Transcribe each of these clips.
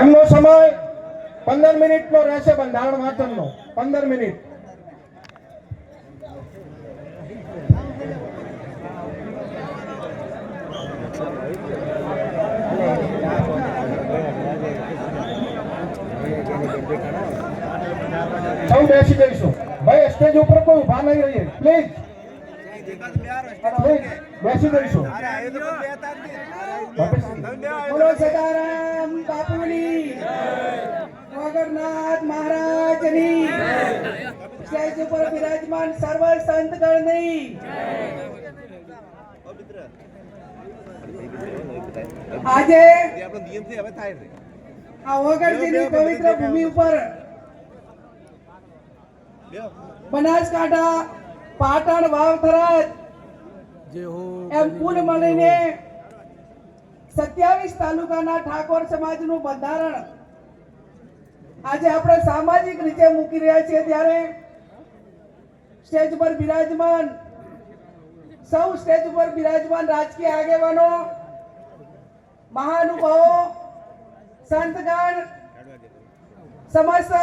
એમનો સમય 15 મિનિટનો રહેશે બંધારણ વાંચનનો 15 મિનિટ. સૌ બેસી જઈશું. ભાઈ સ્ટેજ ઉપર કોઈ ઉભા નહીં રહીએ પ્લીઝ. બેસી જઈશું. બોલો સદારામ બાપુની વગરનાથ મહારાજની સ્ટેજ ઉપર બિરાજમાન સર્વ સંતગણની આજે આ વગરજીની પવિત્ર ભૂમિ ઉપર બનાસકાંઠા પાટણ વાવથરાજ એમ કુલ મળીને 27 તાલુકાના ઠાકોર સમાજનું બંધારણ આજે આપણે સામાજિક રીતે મૂકી રહ્યા છીએ ત્યારે સ્ટેજ પર બિરાજમાન સૌ સ્ટેજ પર બિરાજમાન રાજકીય આગેવાનો મહાનુભાવો સંતગણ સમસ્ત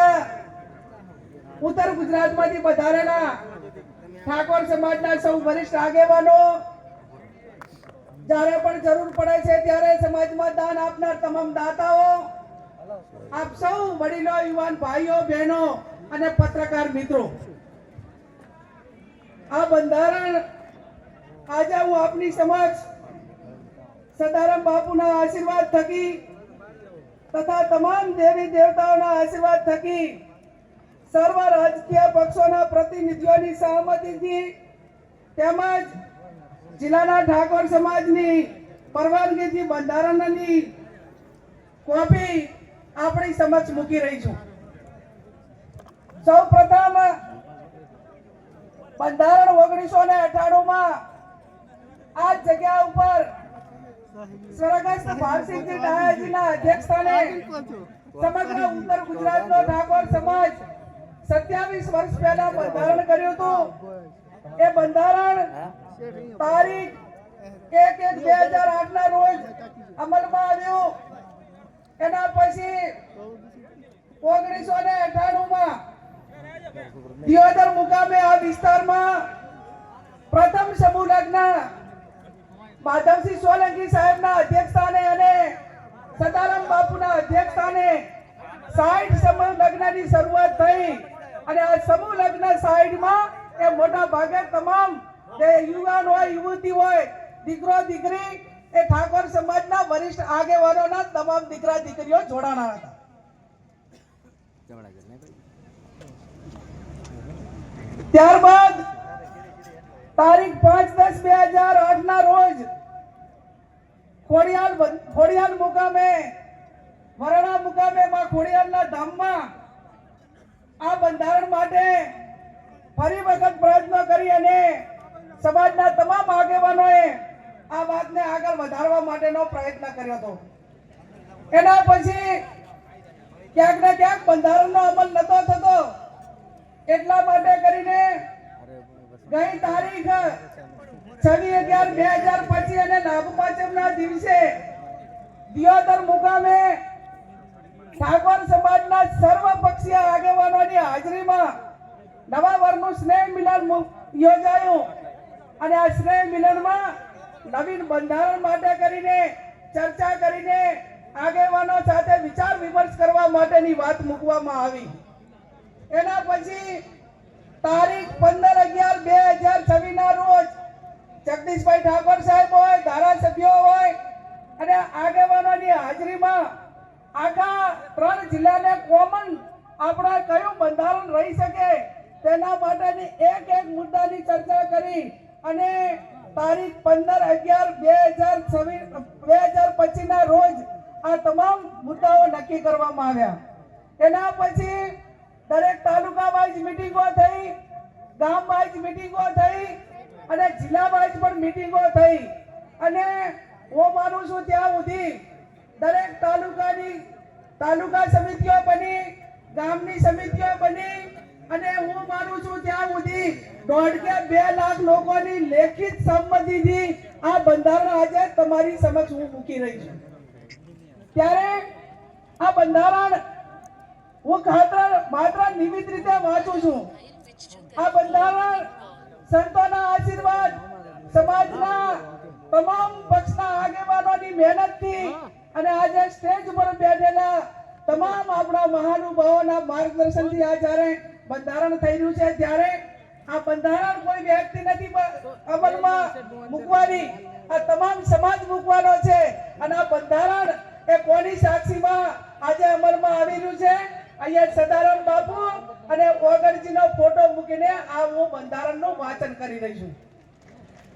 ઉત્તર ગુજરાતમાંથી પધારેલા ઠાકોર સમાજના સૌ વરિષ્ઠ આગેવાનો જ્યારે પણ જરૂર પડે છે ત્યારે સમાજમાં દાન આપનાર તમામ દાતાઓ આપ સૌ વડીલો યુવાન ભાઈઓ બહેનો અને પત્રકાર મિત્રો આ બંધારણ આજે હું આપની સમક્ષ સદારામ બાપુના આશીર્વાદ થકી તથા તમામ દેવી દેવતાઓના આશીર્વાદ થકી સર્વ રાજકીય પક્ષોના પ્રતિનિધિઓની સહમતિથી તેમજ જિલ્લાના ઠાકોર સમાજની પરવાનગીથી બંધારણની કોપી આપણી સમક્ષ મૂકી રહી છું. સૌપ્રથમ બંધારણ 1998 માં આ જગ્યા ઉપર સ્વર્ગસ્થ ભારસિંહજી ડાયાજીના અધ્યક્ષસ્થાને સમગ્ર ઉત્તર ગુજરાતનો ઠાકોર સમાજ 27 વર્ષ પહેલા બંધારણ કર્યું હતું. એ બંધારણ તારીખ 1/1/2008 ના રોજ અમલમાં આવ્યું. એના પછી 1998 માં દિયોદર મુકામે આ વિસ્તારમાં પ્રથમ સમૂહ લગ્ન માધવસિંહ સોલંકી સાહેબના અધ્યક્ષસ્થાને અને સદારામ બાપુના અધ્યક્ષસ્થાને 60 સમૂહ લગ્નની શરૂઆત થઈ અને આ સમૂહ લગ્ન 60 માં એ મોટા ભાગે તમામ જે યુવાન હોય યુવતી હોય દીકરો દીકરી એ ઠાકોર સમાજના વરિષ્ઠ આગેવાનોના તમામ દીકરા દીકરીઓ જોડાણા હતા. ત્યારબાદ તારીખ 5/10/2008 ના રોજ ખોડિયાલ મુકામે વરણા મુકામે માં ખોડિયાલના ધામમાં આ બંધારણ માટે ફરી વખત પ્રયત્નો કરી અને સમાજના તમામ આગેવાનોએ આ વાતને આગળ વધારવા માટેનો પ્રયત્ન કર્યો હતો. એના પછી ક્યાંક ને ક્યાંક બંધારણનો અમલ નતો થતો. એટલા માટે કરીને ગઈ તારીખ 26/11/2025 અને નાગપાંચમના દિવસે દિયોદર મુકામે ઠાકોર સમાજના સર્વપક્ષીય આગેવાનોની હાજરીમાં નવા વર્ષનું સ્નેહ મિલન યોજાયું અને આ સ્નેહ મિલનમાં નવીન બંધારણ માટે કરીને ચર્ચા કરીને આગેવાનો સાથે વિચાર વિમર્શ કરવા માટેની વાત મૂકવામાં આવી. એના પછી તારીખ 15/11/2026 ના રોજ જગદીશભાઈ ઠાકોર સાહેબ હોય ધારાસભ્યો હોય અને આગેવાનોની હાજરીમાં આખા 3 જિલ્લાને કોમન આપણા કયું બંધારણ રહી શકે તેના માટેની એક મુદ્દાની ચર્ચા કરી અને તારીખ 15/11/2025 ના રોજ આ તમામ મુદ્દાઓ નક્કી કરવામાં આવ્યા. એના પછી દરેક તાલુકા વાઇઝ મીટિંગો થઈ, ગામ વાઇઝ મીટિંગો થઈ અને જિલ્લા વાઇઝ પણ મીટિંગો થઈ અને હું માનું છું ત્યાં સુધી દરેક તાલુકા સમિતિઓ બની, ગામની સમિતિઓ બની અને હું માનું છું ત્યાં સુધી 1.5 કે 2 લાખ લોકોની લેખિત સંમતિથી આ બંધારણ આજે તમારી સમક્ષ હું મૂકી રહી છું. ત્યારે આ બંધારણ હું માત્ર નિમિત્ત રીતે વાંચું છું. આ બંધારણ સંતોના આશીર્વાદ, સમાજના તમામ પક્ષના આગેવાનોની મહેનતથી અને આજે સ્ટેજ ઉપર બેઠેલા તમામ આપણા મહાનુભાવોના માર્ગદર્શનથી આ જ્યારે બંધારણ થઈ રહ્યું છે, ત્યારે આ બંધારણ કોઈ વ્યક્તિ નથી અમલમાં મૂકવાની, આ તમામ સમાજ મૂકવાનો છે. અને આ બંધારણ એ કોની સાક્ષીમાં આજે અમલમાં આવી રહ્યું છે? અહીંયા સદારામ બાપુ અને ઓગણજીનો ફોટો મૂકીને આ હું બંધારણનું વાંચન કરી રહી છું.